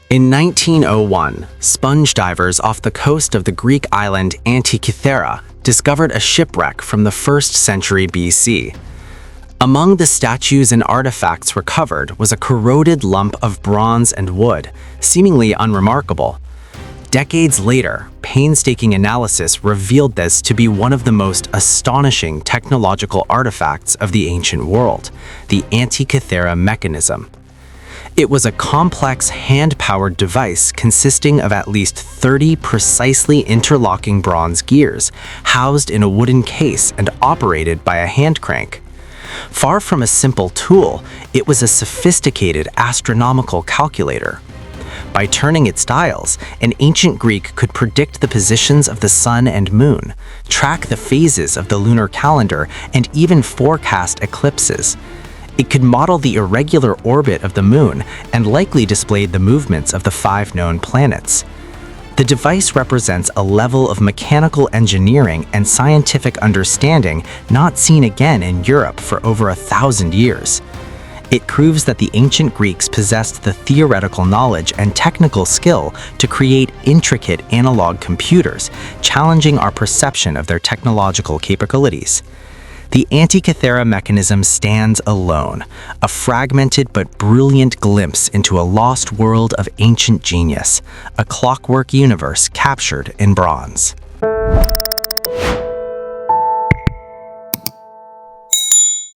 In 1901, sponge divers off the coast of the Greek island Antikythera discovered a shipwreck from the 1st century BC. Among the statues and artifacts recovered was a corroded lump of bronze and wood, seemingly unremarkable. Decades later, painstaking analysis revealed this to be one of the most astonishing technological artifacts of the ancient world, the Antikythera Mechanism. It was a complex hand-powered device consisting of at least 30 precisely interlocking bronze gears, housed in a wooden case and operated by a hand crank. Far from a simple tool, it was a sophisticated astronomical calculator. By turning its dials, an ancient Greek could predict the positions of the sun and moon, track the phases of the lunar calendar, and even forecast eclipses. It could model the irregular orbit of the moon and likely displayed the movements of the 5 known planets. The device represents a level of mechanical engineering and scientific understanding not seen again in Europe for over 1,000 years. It proves that the ancient Greeks possessed the theoretical knowledge and technical skill to create intricate analog computers, challenging our perception of their technological capabilities. The Antikythera Mechanism stands alone, a fragmented but brilliant glimpse into a lost world of ancient genius, a clockwork universe captured in bronze.